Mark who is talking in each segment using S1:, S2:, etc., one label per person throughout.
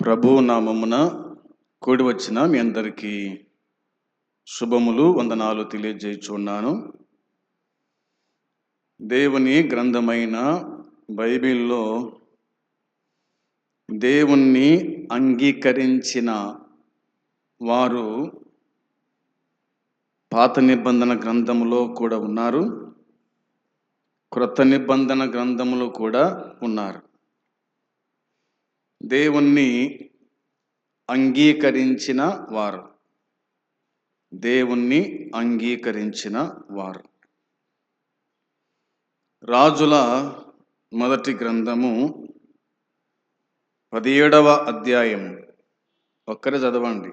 S1: ప్రభు నామమున కూడి వచ్చిన మీ అందరికీ శుభములు, వందనాలు తెలియజేయుచున్నాను. దేవుని గ్రంథమైన బైబిల్లో దేవుణ్ణి అంగీకరించిన వారు పాత నిబంధన గ్రంథములో కూడా ఉన్నారు, క్రొత్త నిబంధన గ్రంథములో కూడా ఉన్నారు. దేవుణ్ణి అంగీకరించిన వారు, దేవుణ్ణి అంగీకరించిన వారు. రాజుల మొదటి గ్రంథము 17వ అధ్యాయము. ఒక్కరే చదవండి.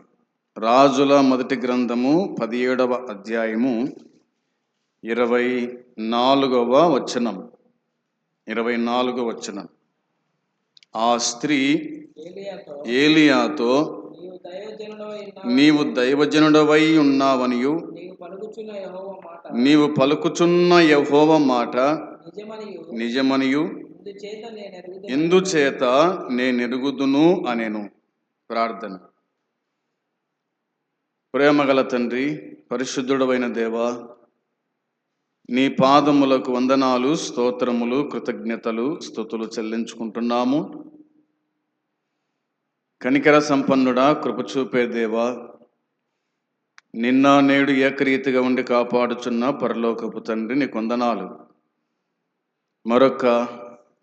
S1: రాజుల మొదటి గ్రంథము 17వ అధ్యాయము 24వ వచనం. 24వ వచనం. ఆ స్త్రీ ఏలియాతో, నీవు దైవజనుడవై ఉన్నావనియు నీవు పలుకుచున్న యెహోవా మాట నిజమనియు ఎందుచేత నేనెరుగుదును అనెను. ప్రార్థన. ప్రేమగల తండ్రి, పరిశుద్ధుడవైన దేవా, నీ పాదములకు వందనాలు, స్తోత్రములు, కృతజ్ఞతలు, స్తుతులు చెల్లించుకుంటున్నాము. కనికర సంపన్నుడా, కృపచూపే దేవా, నిన్న నేడు ఏకరీతిగా ఉండి కాపాడుచున్న పరలోకపు తండ్రి, నీకు వందనాలు. మరొక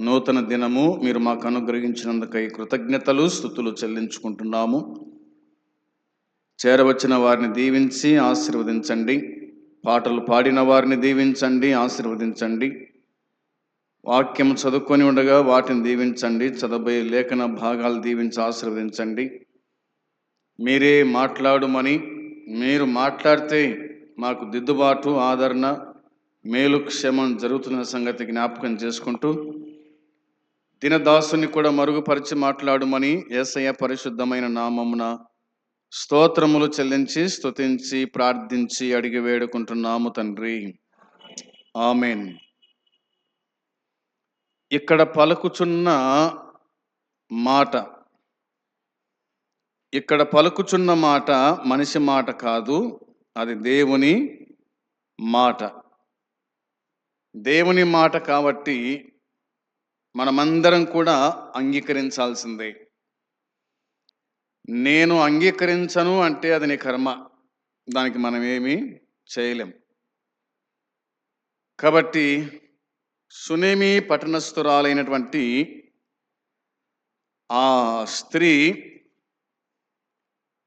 S1: నూతన దినము మీరు మాకు అనుగ్రహించినందుకై కృతజ్ఞతలు, స్తుతులు చెల్లించుకుంటున్నాము. చేరవచ్చిన వారిని దీవించి ఆశీర్వదించండి. పాటలు పాడిన వారిని దీవించండి, ఆశీర్వదించండి. వాక్యం చదువుకొని ఉండగా వాటిని దీవించండి. చదవబోయే లేఖన భాగాలు దీవించి ఆశీర్వదించండి. మీరే మాట్లాడుమని, మీరు మాట్లాడితే మాకు దిద్దుబాటు, ఆదరణ, మేలు, క్షేమం జరుగుతున్న సంగతి జ్ఞాపకం చేసుకుంటూ, దినదాసుని కూడా మరుగుపరిచి మాట్లాడుమని యేసయ్య పరిశుద్ధమైన నామమున స్తోత్రములు చెల్లించి, స్తుతించి, ప్రార్థించి, అడిగి వేడుకుంటున్నాము తండ్రి. ఆమేన్. ఇక్కడ పలుకుచున్న మాట, ఇక్కడ పలుకుచున్న మాట మనిషి మాట కాదు, అది దేవుని మాట. దేవుని మాట కాబట్టి మనమందరం కూడా అంగీకరించాల్సిందే. నేను అంగీకరించను అంటే అది నీ కర్మ, దానికి మనం ఏమీ చేయలేం. కాబట్టి సునేమి పట్టణస్థురాలైనటువంటి ఆ స్త్రీ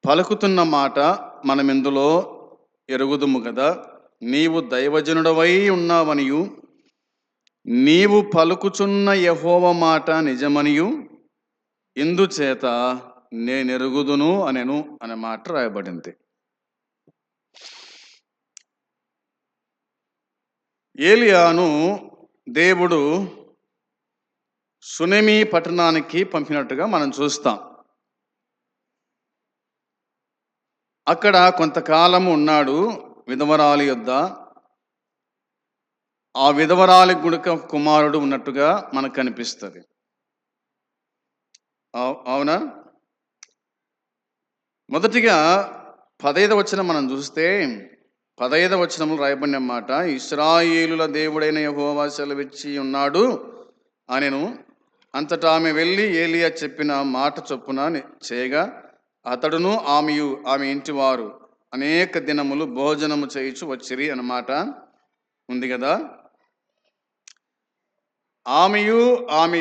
S1: పలుకుతున్న మాట మనం ఇందులో ఎరుగుదుము కదా. నీవు దైవజనుడవై ఉన్నావనియు నీవు పలుకుచున్న యెహోవా మాట నిజమనియు ఇందుచేత నేనెరుగుదును అనెను అనే మాట రాయబడింది. ఏలియాను దేవుడు సునేమి పట్టణానికి పంపినట్టుగా మనం చూస్తాం. అక్కడ కొంతకాలము ఉన్నాడు విధవరాలి యొద్ద. ఆ విధవరాలి గుడిక కుమారుడు ఉన్నట్టుగా మనకు కనిపిస్తుంది. అవునా? మొదటిగా 15వ వచనం మనం చూస్తే, 15వ వచనంలో రాయబడిన మాట, ఇశ్రాయేలుల దేవుడైన యెహోవా సెలవిచ్చి ఉన్నాడు అనెను. అంతటా ఆమె వెళ్ళి ఏలియా చెప్పిన మాట చొప్పున చేయగా అతడును ఆమెయు ఆమె ఇంటివారు అనేక దినములు భోజనము చేయుచు వచ్చిరి అన్నమాట ఉంది కదా. ఆమెయు ఆమె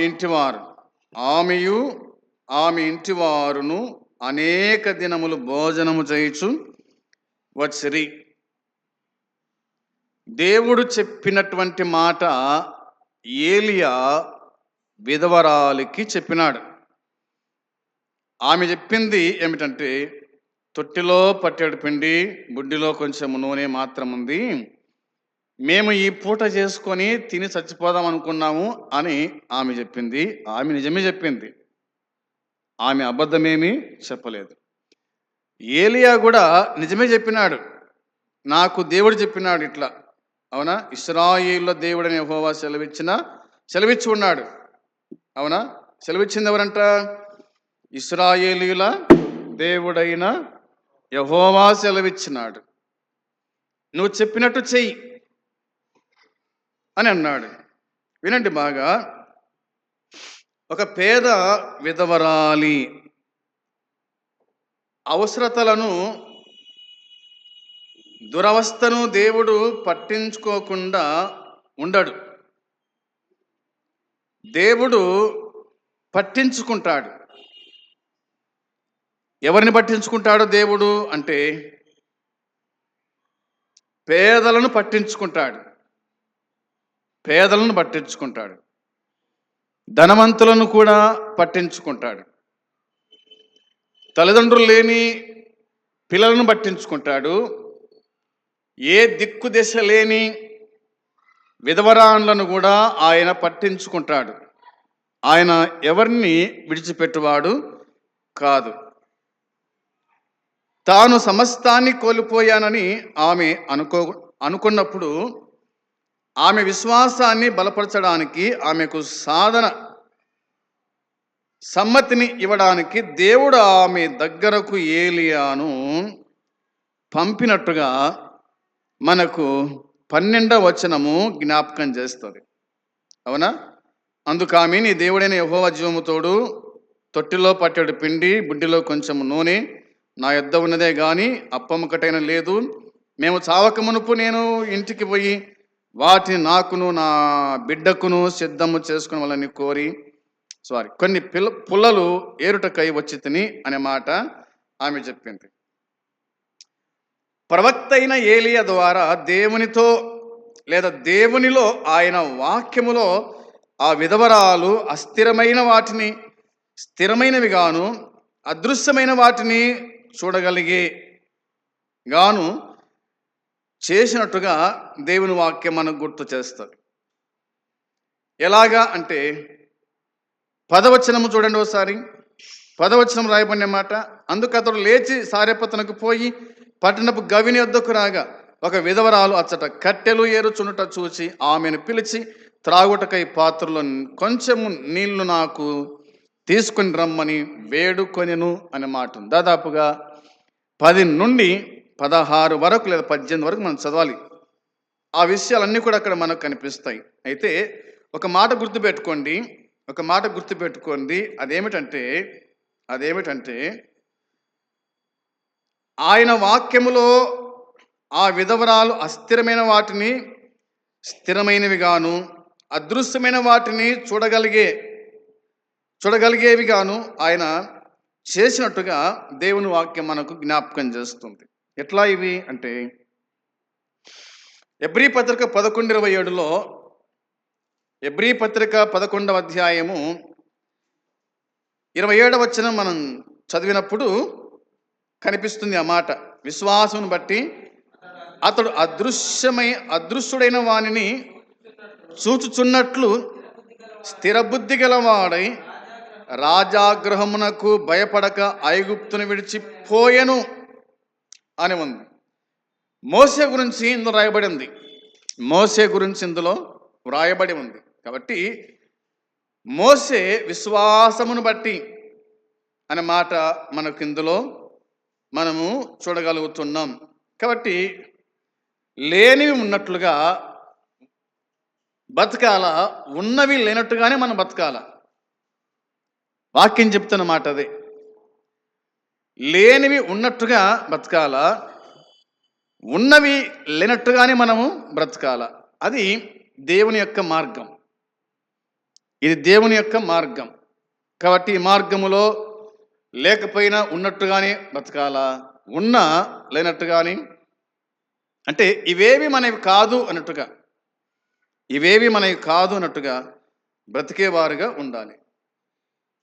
S1: ఇంటివారును అనేక దినములు భోజనము చేయుచు వచ్చిరి. దేవుడు చెప్పినటువంటి మాట ఏలియా విధవరాలికి చెప్పినాడు. ఆమె చెప్పింది ఏమిటంటే, తొట్టిలో పట్టెడు పిండి, బుడ్డిలో కొంచెం నూనె మాత్రం ఉంది, మేము ఈ పూట చేసుకొని తిని చచ్చిపోదాం అనుకున్నాము అని ఆమె చెప్పింది. ఆమె నిజమే చెప్పింది, ఆమె అబద్ధమేమీ చెప్పలేదు. ఏలియా కూడా నిజమే చెప్పినాడు. నాకు దేవుడు చెప్పినాడు ఇట్లా, అవునా, ఇశ్రాయేలుల దేవుడని యెహోవా సెలవిచ్చి ఉన్నాడు. అవునా? సెలవిచ్చింది ఎవరంట? ఇశ్రాయేలీయుల దేవుడైన యెహోవా సెలవిచ్చినాడు, నువ్వు చెప్పినట్టు చెయ్యి అని అన్నాడు. వినండి బాగా. ఒక పేద విధవరాలి అవసరతలను, దురవస్థను దేవుడు పట్టించుకోకుండా ఉండడు. దేవుడు పట్టించుకుంటాడు. ఎవరిని పట్టించుకుంటాడు దేవుడు అంటే పేదలను పట్టించుకుంటాడు. పేదలను పట్టించుకుంటాడు. ధనవంతులను కూడా పట్టించుకుంటాడు. తల్లిదండ్రులు లేని పిల్లలను పట్టించుకుంటాడు. ఏ దిక్కు దశ లేని విధవరాన్లను కూడా ఆయన పట్టించుకుంటాడు. ఆయన ఎవరిని విడిచిపెట్టువాడు కాదు. తాను సమస్తాన్ని కోల్పోయానని ఆమె అనుకున్నప్పుడు ఆమె విశ్వాసాన్ని బలపరచడానికి, ఆమెకు సాధన సమ్మతిని ఇవ్వడానికి దేవుడు ఆమె దగ్గరకు ఏలియాను పంపినట్టుగా మనకు 12వ వచనము జ్ఞాపకం చేస్తుంది. అవునా? అందుకు ఆమె, నీ దేవుడైన యెహోవా జీవము తోడు, తొట్టిలో పట్టెడు పిండి, బుడ్డిలో కొంచెం నూనె నా యొద్ద ఉన్నదే గాని అప్పముకటైన లేదు. మేము చావక మునుపు నేను ఇంటికి పోయి వాటిని నాకును నా బిడ్డకును సిద్ధము చేసుకుని వాళ్ళని కోరి కొన్ని పుల్లలు ఏరుటకై వచ్చి తిని అనే మాట ఆమె చెప్పింది. ప్రవక్త అయిన ఏలియా ద్వారా దేవునితో లేదా దేవునిలో ఆయన వాక్యములో ఆ విధవరాలు అస్థిరమైన వాటిని స్థిరమైనవి గాను, అదృశ్యమైన వాటిని చూడగలిగే గాను చేసినట్టుగా దేవుని వాక్యం మనకు గుర్తు చేస్తుంది. ఎలాగా అంటే 10వ వచనము చూడండి ఒకసారి. 10వ వచనం రాయబడిన మాట, అందుకు అతడు లేచి సారెపతనకు పోయి పట్టణపు గవిని వద్దకు రాగా ఒక విధవరాలు అచ్చట కట్టెలు ఏరుచునుట చూచి ఆమెను పిలిచి, త్రాగుటకై పాత్రలో కొంచెము నీళ్లు నాకు తీసుకుని రమ్మని వేడుకొనెను అనే మాట. దాదాపుగా 10 నుండి 16 వరకు లేదా 18 వరకు మనం చదవాలి. ఆ విషయాలన్నీ కూడా అక్కడ మనకు కనిపిస్తాయి. అయితే ఒక మాట గుర్తుపెట్టుకోండి. అదేమిటంటే ఆయన వాక్యములో ఆ విధవరాలు అస్థిరమైన వాటిని స్థిరమైనవి గాను, అదృశ్యమైన వాటిని చూడగలిగేవి గాను ఆయన చేసినట్టుగా దేవుని వాక్యం మనకు జ్ఞాపకం చేస్తుంది. ఎట్లా ఇవి అంటే ఎబ్రీ పత్రిక 11:27లో, ఎబ్రీ పత్రిక 11వ అధ్యాయము 27వ వచనం మనం చదివినప్పుడు కనిపిస్తుంది ఆ మాట. విశ్వాసమును బట్టి అతడు అదృశ్యుడైన వానిని చూచుచున్నట్లు స్థిరబుద్ధి గలవాడై రాజాగృహమునకు భయపడక ఐగుప్తును విడిచిపోయెను అని ఉంది. మోసే గురించి ఇందులో వ్రాయబడి ఉంది. కాబట్టి మోసే విశ్వాసమును బట్టి అనే మాట మనకు ఇందులో మనము చూడగలుగుతున్నాం. కాబట్టి లేనివి ఉన్నట్లుగా బతకాల, ఉన్నవి లేనట్టుగానే మనం బతకాల. వాక్యం చెప్తున్న మాట అదే. లేనివి ఉన్నట్టుగా బ్రతకాల, ఉన్నవి లేనట్టుగానే మనము బ్రతకాల. అది దేవుని యొక్క మార్గం. ఇది దేవుని యొక్క మార్గం. కాబట్టి ఈ మార్గములో లేకపోయినా ఉన్నట్టుగానే బ్రతకాల, ఉన్నా లేనట్టుగాని, అంటే ఇవేవి మనవి కాదు అన్నట్టుగా బ్రతికేవారుగా ఉండాలి.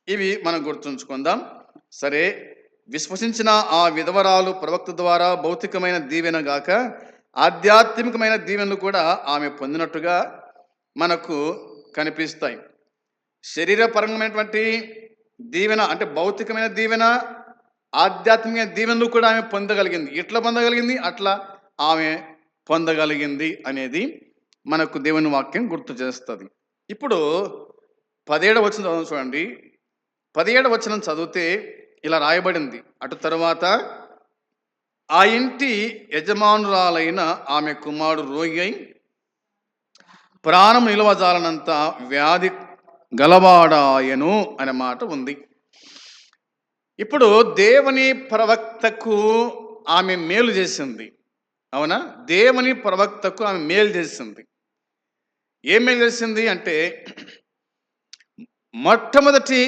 S1: ఇవి మనం గుర్తుంచుకుందాం. సరే, విశ్వసించిన ఆ విధవరాలు ప్రవక్త ద్వారా భౌతికమైన దీవెన గాక ఆధ్యాత్మికమైన దీవెనలు కూడా ఆమె పొందినట్టుగా మనకు కనిపిస్తాయి. శరీరపరమైనటువంటి దీవెన అంటే భౌతికమైన దీవెన, ఆధ్యాత్మిక దీవెనలు కూడా ఆమె పొందగలిగింది. ఎట్లా పొందగలిగింది? అట్లా ఆమె పొందగలిగింది అనేది మనకు దేవుని వాక్యం గుర్తు చేస్తుంది. ఇప్పుడు 17వ వచనం చూడండి. 17వ వచనం చదివితే ఇలా రాయబడింది. అటు తరువాత ఆ ఇంటి యజమానురాలైన ఆమె కుమారుడు రోగి అయి ప్రాణం నిలవజాలనంత వ్యాధి గలవాడాయను అనే మాట ఉంది. ఇప్పుడు దేవుని ప్రవక్తకు ఆమె మేలు చేసింది. అవునా? దేవుని ప్రవక్తకు ఆమె మేలు చేసింది. ఏం మేలు చేసింది అంటే, మొట్టమొదటి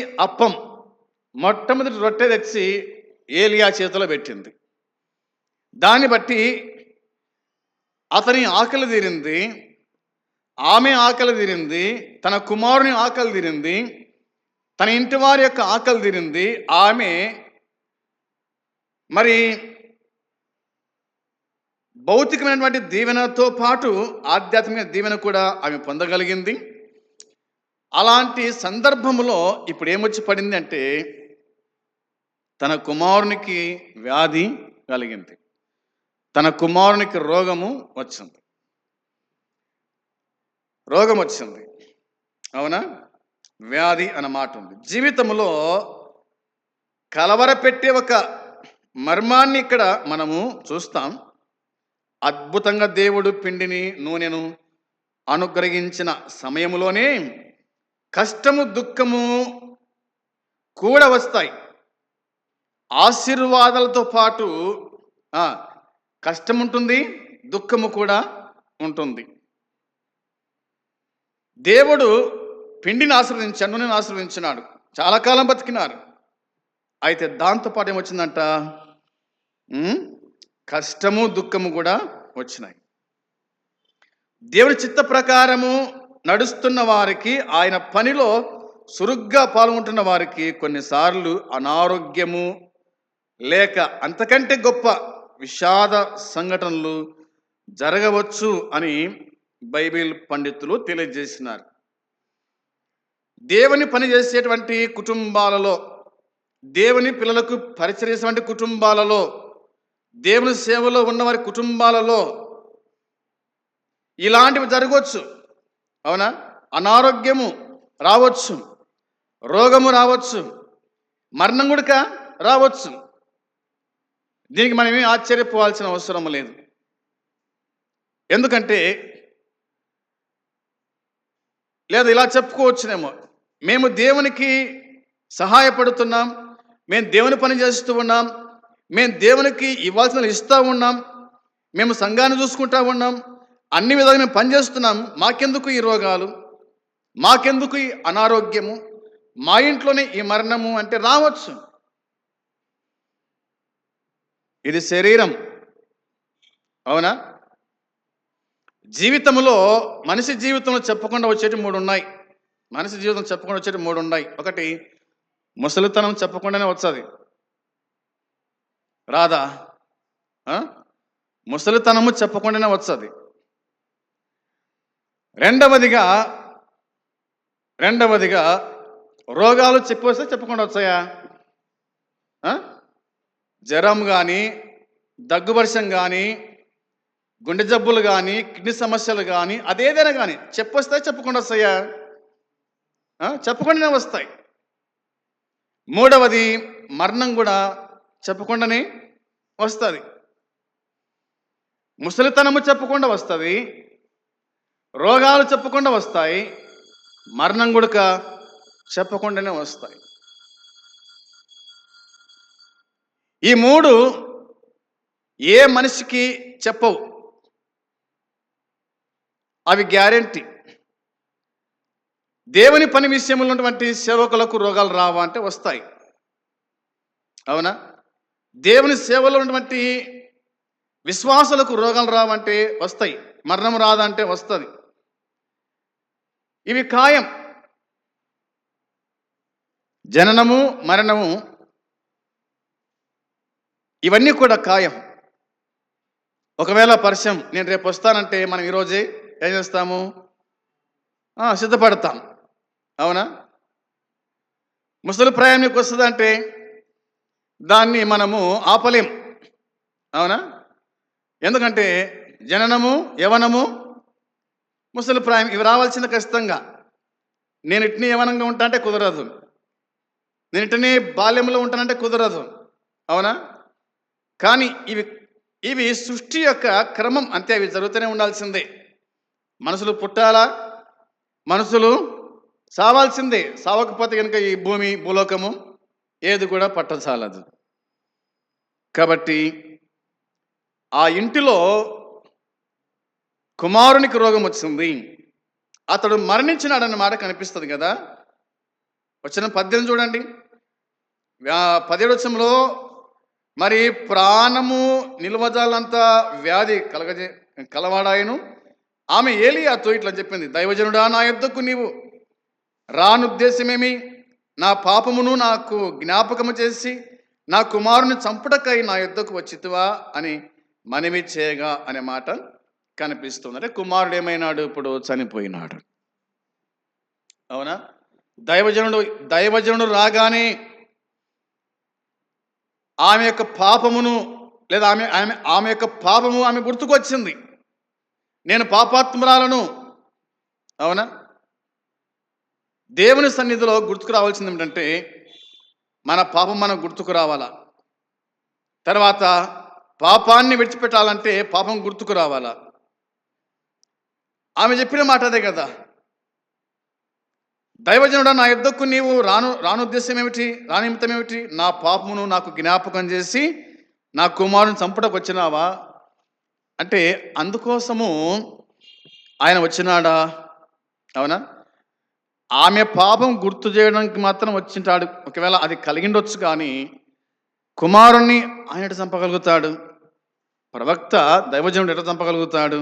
S1: రొట్టె తెచ్చి ఏలియా చేతిలో పెట్టింది. దాన్ని బట్టి అతని ఆకలి తీరింది, ఆమె ఆకలి తీరింది, తన కుమారుని ఆకలి తీరింది, తన ఇంటి వారి యొక్క ఆకలి తీరింది. ఆమె మరి భౌతికమైనటువంటి దీవెనతో పాటు ఆధ్యాత్మిక దీవెన కూడా ఆమె పొందగలిగింది. అలాంటి సందర్భంలో ఇప్పుడు ఏమొచ్చి పడింది అంటే, తన కుమారునికి వ్యాధి కలిగింది, తన కుమారునికి రోగం వచ్చింది. అవునా? వ్యాధి అన్నమాట ఉంది. జీవితంలో కలవరపెట్టే ఒక మర్మాన్ని ఇక్కడ మనము చూస్తాం. అద్భుతంగా దేవుడు పిండిని నూనెను అనుగ్రహించిన సమయంలోనే కష్టము దుఃఖము కూడా వస్తాయి. ఆశీర్వాదాలతో పాటు కష్టం ఉంటుంది, దుఃఖము కూడా ఉంటుంది. దేవుడు పిండిని ఆశీర్వదించాడు, నూనెను ఆశీర్వదించినాడు, చాలా కాలం బతికినారు. అయితే దాంతోపాటు ఏమొచ్చిందంట? కష్టము దుఃఖము కూడా వచ్చినాయి. దేవుడి చిత్త ప్రకారము నడుస్తున్న వారికి, ఆయన పనిలో సురుగ్గా పాల్గొంటున్న వారికి కొన్నిసార్లు అనారోగ్యము లేక అంతకంటే గొప్ప విషాద సంఘటనలు జరగవచ్చు అని బైబిల్ పండితులు తెలియజేసినారు. దేవుని పని చేసేటువంటి కుటుంబాలలో, దేవుని పిల్లలకు పరిచర్యేటువంటి కుటుంబాలలో, దేవుని సేవలో ఉన్నవారి కుటుంబాలలో ఇలాంటివి జరగవచ్చు. అవునా? అనారోగ్యము రావచ్చు, రోగము రావచ్చు, మరణం కూడా రావచ్చు. దీనికి మనమేం ఆశ్చర్యపోవాల్సిన అవసరం లేదు. ఎందుకంటే లేదా ఇలా చెప్పుకోవచ్చునేమో, మేము దేవునికి సహాయపడుతున్నాం, మేము దేవుని పని చేస్తూ ఉన్నాం, మేము దేవునికి ఇవ్వాల్సిన ఇస్తూ ఉన్నాం, మేము సంఘాన్ని చూసుకుంటూ ఉన్నాం, అన్ని విధాలుగా మేము పనిచేస్తున్నాం, మాకెందుకు ఈ రోగాలు, మాకెందుకు ఈ అనారోగ్యము, మా ఇంట్లోనే ఈ మరణము అంటే రావచ్చు. ఇది శరీరం. అవునా? జీవితంలో మనిషి జీవితంలో చెప్పకుండా వచ్చేటి మూడు ఉన్నాయి. మనిషి జీవితం చెప్పకుండా వచ్చేటి మూడు ఉన్నాయి. ఒకటి, ముసలితనం చెప్పకుండానే వచ్చేది. రాదా? ముసలితనము చెప్పకుండానే వచ్చేది. రెండవదిగా రోగాలు చెప్పొస్తే చెప్పకుండా వచ్చాయా? జ్వరం కానీ, దగ్గువర్షం కానీ, గుండె జబ్బులు కానీ, కిడ్నీ సమస్యలు కానీ, అదేదైనా కానీ చెప్పొస్తాయి, చెప్పకుండా వస్తాయా? చెప్పకుండానే వస్తాయి. మూడవది, మరణం కూడా చెప్పకుండానే వస్తుంది. ముసలితనము చెప్పకుండా వస్తుంది, రోగాలు చెప్పకుండా వస్తాయి, మరణం కూడా చెప్పకుండానే వస్తాయి. ఈ మూడు ఏ మనిషికి చెప్పవు, అవి గ్యారెంటీ. దేవుని పని విషయంలో ఉన్నటువంటి సేవకులకు రోగాలు రావా అంటే వస్తాయి. అవునా? దేవుని సేవలో ఉన్నటువంటి విశ్వాసులకు రోగాలు రావంటే వస్తాయి, మరణం రాదంటే వస్తుంది. ఇవి ఖాయం. జననము, మరణము ఇవన్నీ కూడా ఖాయం. ఒకవేళ పరిచయం నేను రేపు వస్తానంటే మనం ఈరోజే ఏం చేస్తాము? సిద్ధపడతాం. అవునా? ముసలి ప్రాయం నీకు వస్తుందంటే దాన్ని మనము ఆపలేం. అవునా? ఎందుకంటే జననము, యవనము, ముసలి ప్రాయం ఇవి రావాల్సింది ఖచ్చితంగా. నేను ఇట్ని యవనంగా ఉంటా అంటే కుదరదు. నేను వెంటనే బాల్యంలో ఉంటానంటే కుదరదు, అవునా? కానీ ఇవి ఇవి సృష్టి యొక్క క్రమం అంతే, అవి జరుగుతూనే ఉండాల్సిందే. మనుషులు పుట్టాలా, మనుషులు సావాల్సిందే. సావకపోతే కనుక ఈ భూలోకము ఏది కూడా పట్టచాలదు. కాబట్టి ఆ ఇంటిలో కుమారునికి రోగం వచ్చింది, అతడు మరణించినాడన్న మాట కనిపిస్తుంది కదా. వచ్చిన 18 చూడండి. 17 వచనంలో మరి ప్రాణము నిల్వజాలంత వ్యాధి కలవాడాయను. ఆమె ఏలియాతో ఇట్లా చెప్పింది, దైవజనుడా, నా యొద్దకు నీవు రానుద్దేశమేమి? నా పాపమును నాకు జ్ఞాపకము చేసి నా కుమారుని చంపుటకై నా యొద్దకు వచ్చితివా అని మనవి చేయగా అనే మాట కనిపిస్తుంది. అంటే కుమారుడు ఏమైనాడు? ఇప్పుడు చనిపోయినాడు, అవునా? దైవజనుడు రాగానే ఆమె యొక్క పాపమును, లేదా ఆమె యొక్క పాపము ఆమె గుర్తుకొచ్చింది. నేను పాపాత్మురాలను, అవునా? దేవుని సన్నిధిలో గుర్తుకు రావాల్సింది ఏమిటంటే మన పాపం మనం గుర్తుకు రావాలా. తర్వాత పాపాన్ని విడిచిపెట్టాలంటే పాపం గుర్తుకు రావాలా. ఆమె చెప్పిన మాట అదే కదా. దైవజనుడా, నా యొద్దకు నీవు రానుద్దేశం ఏమిటి? రానిమిత్తం ఏమిటి? నా పాపమును నాకు జ్ఞాపకం చేసి నా కుమారుని చంపుటకు వచ్చినావా అంటే అందుకోసము ఆయన వచ్చినాడా, అవునా? ఆమె పాపం గుర్తు చేయడానికి మాత్రం వచ్చింటాడు. ఒకవేళ అది కలిగిండొచ్చు, కానీ కుమారుణ్ణి ఆయన ఎట చంపగలుగుతాడు? ప్రవక్త దైవజనుడు ఎట చంపగలుగుతాడు?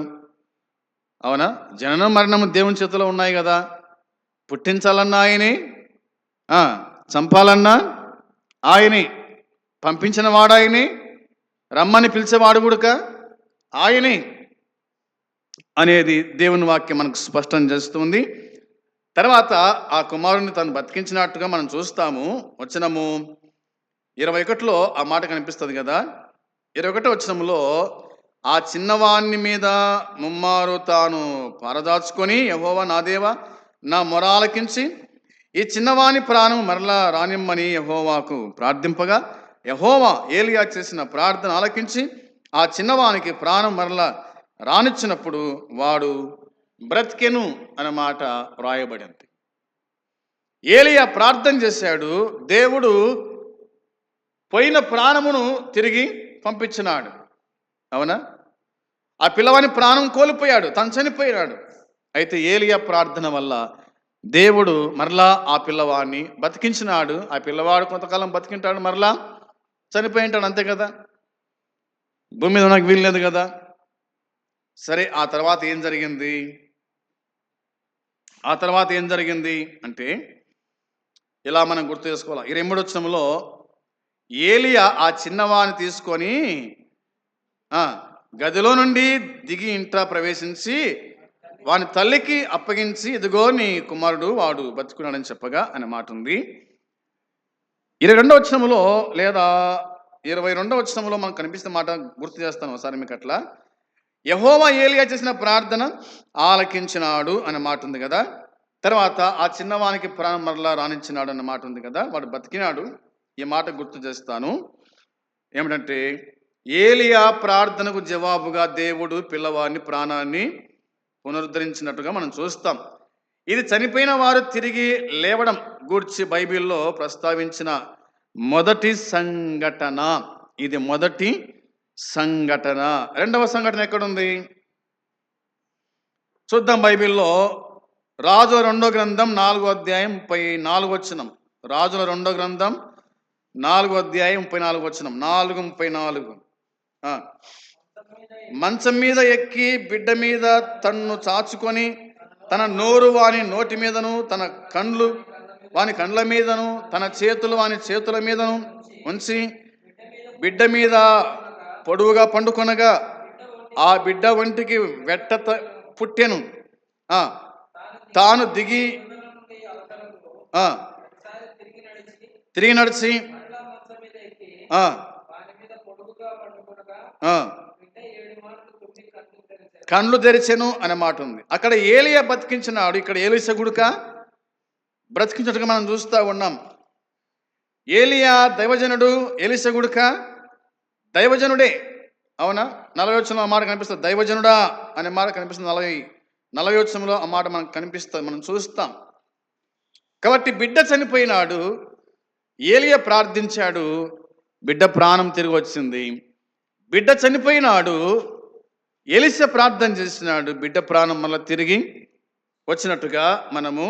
S1: అవునా? జననం మరణము దేవుని చేతిలో ఉన్నాయి కదా. పుట్టించాలన్నా ఆయనే, చంపాలన్నా ఆయనే, పంపించిన వాడు ఆయనే, రమ్మని పిలిచేవాడు కూడా ఆయనే అనేది దేవుని వాక్యం మనకు స్పష్టం చేస్తుంది. తర్వాత ఆ కుమారుని తను బతికించినట్టుగా మనం చూస్తాము. వచనము 21లో ఆ మాట కనిపిస్తుంది కదా. 21 వచనంలో ఆ చిన్నవాణ్ణి మీద ముమ్మారు తాను పరదాచుకొని, యెహోవా నా దేవా, నా మొరాలకించి ఈ చిన్నవాని ప్రాణం మరలా రానిమ్మని యెహోవాకు ప్రార్థింపగా, యెహోవా ఏలియా చేసిన ప్రార్థన ఆలకించి ఆ చిన్నవానికి ప్రాణం మరలా రానిచ్చినప్పుడు వాడు బ్రతికెను అన్నమాట వ్రాయబడింది. ఏలియా ప్రార్థన చేశాడు, దేవుడు పోయిన ప్రాణమును తిరిగి పంపించినాడు, అవునా? ఆ పిల్లవాని ప్రాణం కోల్పోయాడు, తను చనిపోయినాడు. అయితే ఏలియా ప్రార్థన వల్ల దేవుడు మరలా ఆ పిల్లవాడిని బతికించినాడు. ఆ పిల్లవాడు కొంతకాలం బతికింటాడు, మరలా చనిపోయి ఉంటాడు, అంతే కదా. భూమి మీద నాకు వీల్లేదు కదా. సరే, ఆ తర్వాత ఏం జరిగింది? అంటే ఇలా మనం గుర్తు చేసుకోవాలి. 23 వచనంలో ఏలియా ఆ చిన్నవాడిని తీసుకొని గదిలో నుండి దిగి ఇంట ప్రవేశించి వాని తల్లికి అప్పగించి, ఇదిగో నీ కుమారుడు, వాడు బతుకున్నాడని చెప్పగా అనే మాట ఉంది. 22వ వచనంలో లేదా 22వ వచనంలో మనకు కనిపిస్తున్న మాట గుర్తు చేస్తాను ఒకసారి మీకు. అట్లా యెహోవా ఏలియా చేసిన ప్రార్థన ఆలకించినాడు అనే మాట ఉంది కదా. తర్వాత ఆ చిన్నవానికి ప్రాణం మరలా రాణించినాడు అన్న మాట ఉంది కదా. వాడు బతికినాడు. ఈ మాట గుర్తు చేస్తాను. ఏమిటంటే ఏలియా ప్రార్థనకు జవాబుగా దేవుడు పిల్లవాడిని ప్రాణాన్ని పునరుద్ధరించినట్టుగా మనం చూస్తాం. ఇది చనిపోయిన వారు తిరిగి లేవడం గూర్చి బైబిల్లో ప్రస్తావించిన మొదటి సంఘటన. ఇది మొదటి సంఘటన. రెండవ సంఘటన ఎక్కడుంది చూద్దాం. బైబిల్లో రాజుల 2వ గ్రంథం 4వ అధ్యాయం 34వ వచనం. రాజుల 2వ గ్రంథం 4వ అధ్యాయం 34వ వచనం. 4:34. మంచం మీద ఎక్కి బిడ్డ మీద తన్ను చాచుకొని తన నోరు వాని నోటి మీదను, తన కండ్లు వాని కండ్ల మీదను, తన చేతులు వాని చేతుల మీదను ఉంచి బిడ్డ మీద పొడువుగా పండుకొనగా ఆ బిడ్డ ఒంటికి వెట్ట పుట్టెను. తాను దిగి తిరిగి నడిచి కండ్లు తెరిచెను అనే మాట ఉంది. అక్కడ ఏలియా బతికించినాడు, ఇక్కడ ఏలీషా గుడుక బ్రతికించినట్టుగా మనం చూస్తూ ఉన్నాం. ఏలియా దైవజనుడు, ఎలీషా గుడక దైవజనుడే. అవునా? 40 వచనంలో ఆ మాట కనిపిస్తుంది. దైవజనుడా అనే మాట కనిపిస్తుంది. 40 వచనంలో ఆ మాట మనకు కనిపిస్తుంది, మనం చూస్తాం. కాబట్టి బిడ్డ చనిపోయినాడు, ఏలియా ప్రార్థించాడు, బిడ్డ ప్రాణం తిరిగి వచ్చింది. బిడ్డ చనిపోయినాడు, ఎలీషా ప్రార్థన చేసినాడు, బిడ్డ ప్రాణం మళ్ళీ తిరిగి వచ్చినట్టుగా మనము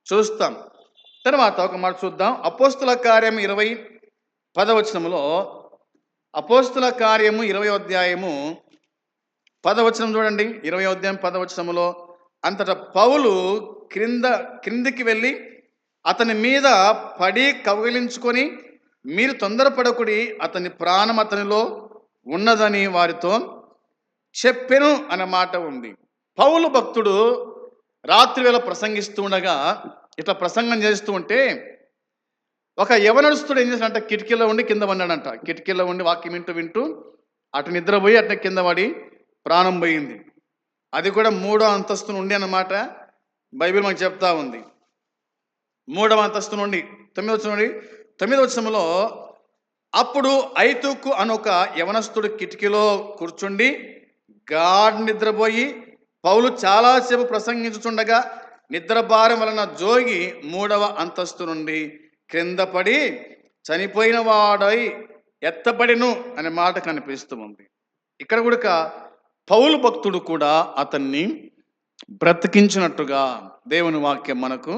S1: చూస్తాం. తర్వాత ఒక మాట చూద్దాం. అపోస్తుల కార్యం 20:10 అపోస్తుల కార్యము 20వ అధ్యాయము 10 చూడండి. 20వ అధ్యాయం 10 అంతటా పౌలు క్రిందికి వెళ్ళి అతని మీద పడి కౌగిలించుకొని, మీరు తొందరపడకుడి, అతని ప్రాణం అతనిలో ఉన్నదని వారితో చెప్పెను అనే మాట ఉంది. పౌలు భక్తుడు రాత్రి వేళ ప్రసంగిస్తూ ఉండగా, ఇట్లా ప్రసంగం చేస్తూ ఉంటే ఒక యవనస్తుడు ఏం చేశాడంట, కిటికీలో ఉండి కింద పడ్డాడంట. కిటికీలో ఉండి వాక్యం వింటూ అటు నిద్రపోయి అట్లా కింద పడి ప్రాణం పోయింది. అది కూడా 3వ అంతస్తు నుండి అన్నమాట బైబిల్ మనకు చెప్తా ఉంది. 3వ అంతస్తు నుండి 9వ వచనంలో అప్పుడు ఐతుకు అనొక యవనస్తుడు కిటికీలో కూర్చుండి గాఢ నిద్రపోయి, పౌలు చాలాసేపు ప్రసంగించుచుండగా నిద్రభారం వలన జోగి 3వ అంతస్తు నుండి క్రింద పడి చనిపోయిన వాడై ఎత్తబడిను అనే మాట కనిపిస్తూ ఉంది. ఇక్కడ కూడా పౌలు భక్తుడు కూడా అతన్ని బ్రతికించినట్టుగా దేవుని వాక్యం మనకు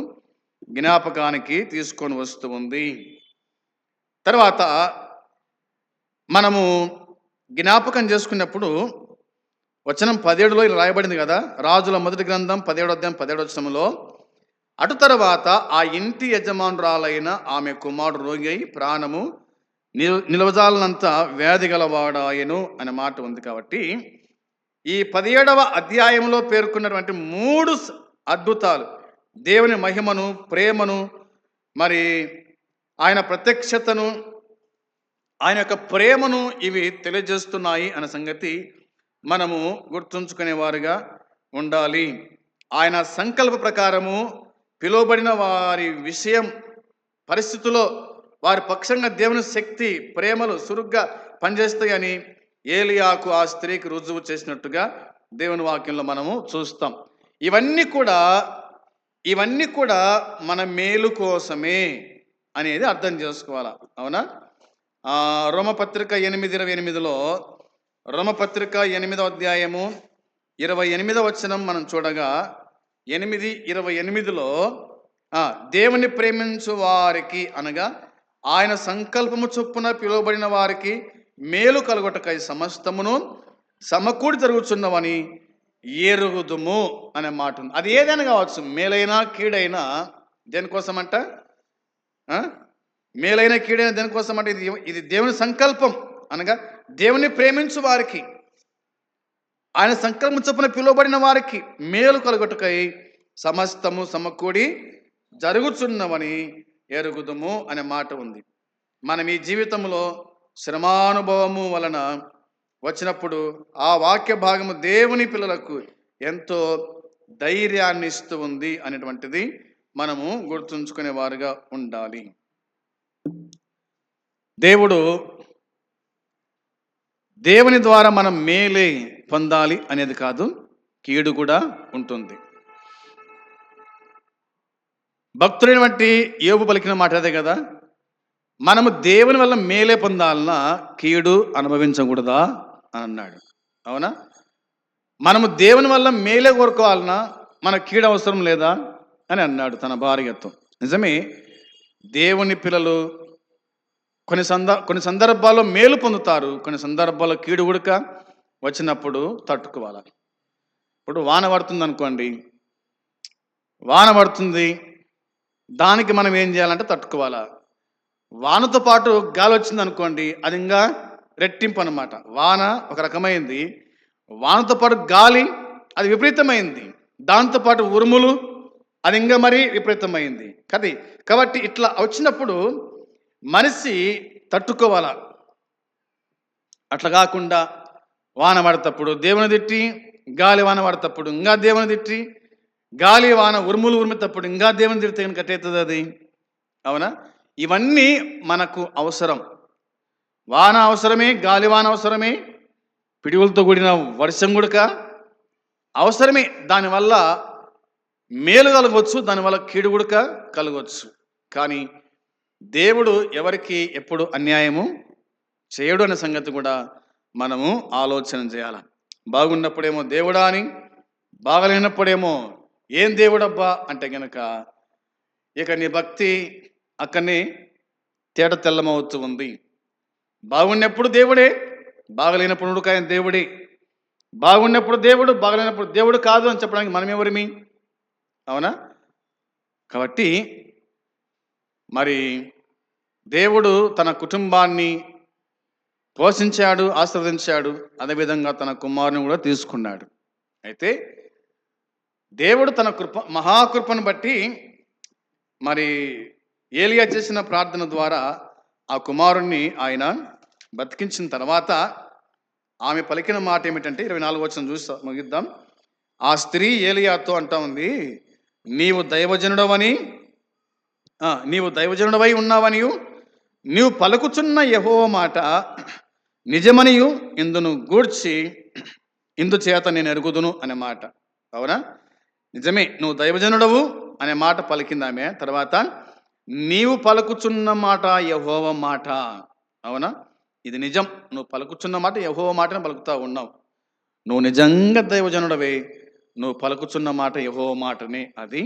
S1: జ్ఞాపకానికి తీసుకొని వస్తూ ఉంది. తర్వాత మనము జ్ఞాపకం చేసుకున్నప్పుడు వచనం 17లో ఇలా రాయబడింది కదా, రాజుల మొదటి గ్రంథం 17వ అధ్యాయం 17వ వచనంలో, అటు తర్వాత ఆ ఇంటి యజమానురాలైన ఆమె కుమారుడు రోగి అయి ప్రాణము నిలవజాలనంత వ్యాధి గలవాడాయను అనే మాట ఉంది. కాబట్టి ఈ 17వ అధ్యాయంలో పేర్కొన్నటువంటి 3 అద్భుతాలు, దేవుని మహిమను, ప్రేమను, మరి ఆయన ప్రత్యక్షతను, ఆయన యొక్క ప్రేమను ఇవి తెలియజేస్తున్నాయి అనే సంగతి మనము గుర్తుంచుకునేవారుగా ఉండాలి. ఆయన సంకల్ప ప్రకారము పిలువబడిన వారి విషయం పరిస్థితుల్లో వారి పక్షంగా దేవుని శక్తి, ప్రేమలు సురుగ్గా పనిచేస్తాయని ఏలియాకు ఆ స్త్రీకి రుజువు చేసినట్టుగా దేవుని వాక్యంలో మనము చూస్తాం. ఇవన్నీ కూడా మన మేలు కోసమే అనేది అర్థం చేసుకోవాలా. అవునా? రోమపత్రిక 8:28 రోమపత్రిక 8వ అధ్యాయము 28వ వచనం మనం చూడగా 8:28 దేవుని ప్రేమించు వారికి అనగా ఆయన సంకల్పము చొప్పున పిలువబడిన వారికి మేలు కలుగుటకై సమస్తమును సమకూడి జరుగుతున్నవని ఎరుగుదుము అనే మాట ఉంది. అది ఏదైనా కావచ్చు, మేలైనా కీడైనా దేనికోసమంట, మేలైన కీడైన దేనికోసం అంటే ఇది దేవుని సంకల్పం. అనగా దేవుని ప్రేమించు వారికి, ఆయన సంకల్పం చొప్పున పిలువబడిన వారికి మేలు కలుగుటకై సమస్తము సమకూడి జరుగుచున్నవని ఎరుగుదుము అనే మాట ఉంది. మనం ఈ జీవితంలో శ్రమానుభవము వలన వచ్చినప్పుడు ఆ వాక్య భాగము దేవుని పిల్లలకు ఎంతో ధైర్యాన్ని ఇస్తూ ఉంది అనేటువంటిది మనము గుర్తుంచుకునే వారుగా ఉండాలి. దేవుని ద్వారా మనం మేలే పొందాలి అనేది కాదు, కీడు కూడా ఉంటుంది. భక్తుడైన బట్టి యోబు పలికిన మాట అదే కదా, మనము దేవుని వల్ల మేలే పొందాలన్నా కీడు అనుభవించకూడదా అని అన్నాడు. అవునా? మనము దేవుని వల్ల మేలే కోరుకోవాలన్నా మన కీడు అవసరం లేదా అని అన్నాడు తన భార్యతో. నిజమే, దేవుని పిల్లలు కొన్ని సందర్భాల్లో మేలు పొందుతారు, కొన్ని సందర్భాల్లో కీడు ఉడక వచ్చినప్పుడు తట్టుకోవాలి. ఇప్పుడు వాన పడుతుంది అనుకోండి, వాన పడుతుంది, దానికి మనం ఏం చేయాలంటే తట్టుకోవాలా. వానతో పాటు గాలి వచ్చింది అనుకోండి, అది ఇంకా రెట్టింపు అనమాట. వాన ఒక రకమైంది, వానతో పాటు గాలి అది విపరీతమైంది, దాంతోపాటు ఉరుములు అది ఇంకా మరీ విపరీతమైంది. కాబట్టి ఇట్లా వచ్చినప్పుడు మనిషి తట్టుకోవాలా. అట్లా కాకుండా వాన పడతప్పుడు దేవుని తిట్టి, గాలి వాన పడతప్పుడు ఇంకా దేవుని తిట్టి, గాలి వాన ఉరుములు ఉరిమితప్పుడు ఇంకా దేవుని తిడితే కనుక కట్టేస్తుంది అది. అవునా? ఇవన్నీ మనకు అవసరం. వాన అవసరమే, గాలివాన అవసరమే, పిడుగులతో కూడిన వర్షం గుడక అవసరమే. దానివల్ల మేలు కలగవచ్చు, దానివల్ల కీడు గుడక కలగవచ్చు. కానీ దేవుడు ఎవరికి ఎప్పుడు అన్యాయము చేయడు అనే సంగతి కూడా మనము ఆలోచన చేయాలి. బాగున్నప్పుడేమో దేవుడా అని, బాగలేనప్పుడేమో ఏం దేవుడబ్బా అంటే గనక ఇక నీ భక్తి అక్కడనే తేట తెల్లమవుతూ ఉంది. బాగున్నప్పుడు దేవుడే, బాగలేనప్పుడు ఆయన దేవుడే. బాగున్నప్పుడు దేవుడు, బాగలేనప్పుడు దేవుడు కాదు అని చెప్పడానికి మనం ఎవరిమి? అవునా? కాబట్టి మరి దేవుడు తన కుటుంబాన్ని పోషించాడు, ఆశీర్వదించాడు. అదేవిధంగా తన కుమారుని కూడా తీసుకున్నాడు. అయితే దేవుడు తన మహాకృపను బట్టి మరి ఏలియా చేసిన ప్రార్థన ద్వారా ఆ కుమారుణ్ణి ఆయన బతికించిన తర్వాత ఆమె పలికిన మాట ఏమిటంటే 24 వచనం చూసి ముగిద్దాం. ఆ స్త్రీ ఏలియాతో అంటా ఉంది, నీవు దైవజనుడవై ఉన్నావనియు నీవు పలుకుచున్న యెహోవా మాట నిజమనియు ఇందును గూర్చి ఇందుచేత నేను ఎరుగుదును అనే మాట. అవునా? నిజమే, నువ్వు దైవజనుడవు అనే మాట పలికింది ఆమె. తర్వాత నీవు పలుకుచున్న మాట యెహోవా మాట. అవునా? ఇది నిజం. నువ్వు పలుకుచున్న మాట యెహోవా మాటని పలుకుతా ఉన్నావు. నువ్వు నిజంగా దైవజనుడవే, నువ్వు పలుకుచున్న మాట యెహోవా మాటనే అది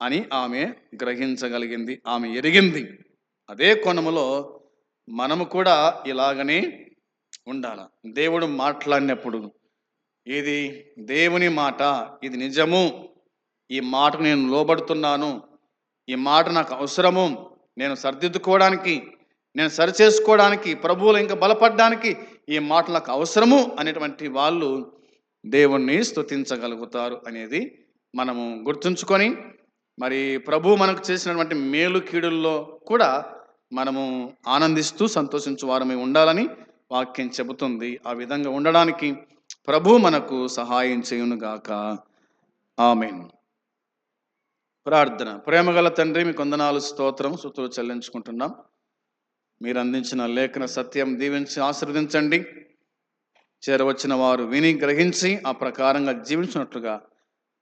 S1: అని ఆమె గ్రహించగలిగింది, ఆమె ఎరిగింది. అదే కోణములో మనము కూడా ఇలాగనే ఉండాలి. దేవుడు మాట్లాడినప్పుడు ఇది దేవుని మాట, ఇది నిజము, ఈ మాటకు నేను లోబడుతున్నాను, ఈ మాట నాకు అవసరము, నేను సరిదిద్దుకోవడానికి, నేను సరిచేసుకోవడానికి, ప్రభువులు ఇంకా బలపడడానికి ఈ మాట నాకు అవసరము అనేటువంటి వాళ్ళు దేవుణ్ణి స్తుతించగలుగుతారు అనేది మనము గుర్తుంచుకొని మరి ప్రభు మనకు చేసినటువంటి మేలు కీడుల్లో కూడా మనము ఆనందిస్తూ సంతోషించు వారమై ఉండాలని వాక్యం చెబుతుంది. ఆ విధంగా ఉండడానికి ప్రభు మనకు సహాయం చేయునుగాక. ఆమేన్. ప్రార్థన. ప్రేమగల తండ్రి, మీ కొందనాలు స్తోత్రం స్తుతులు చెల్లించుకుంటున్నాం. మీరు అందించిన లేఖన సత్యం దీవించి ఆశీర్వదించండి. చేరవచ్చిన వారు విని గ్రహించి ఆ ప్రకారంగా జీవించినట్లుగా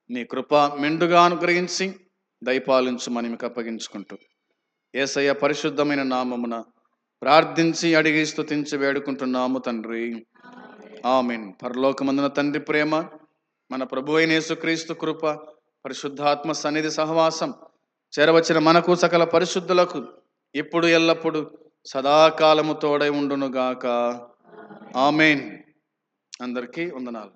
S1: నీ కృప మెండుగా అనుగ్రహించి దయపాలించమని మీకు అప్పగించుకుంటూ యేసయ్య పరిశుద్ధమైన నామమున ప్రార్థించి అడిగి స్తుతించి వేడుకుంటున్నాము తండ్రి. ఆమేన్. పరలోకమందున తండ్రి ప్రేమ, మన ప్రభు అయిన యేసుక్రీస్తు కృప, పరిశుద్ధాత్మ సన్నిధి సహవాసం చేరవచ్చిన మనకు సకల పరిశుద్ధులకు ఇప్పుడు ఎల్లప్పుడు సదాకాలము తోడై ఉండునుగాక. ఆమేన్. అందరికీ వందనాలు.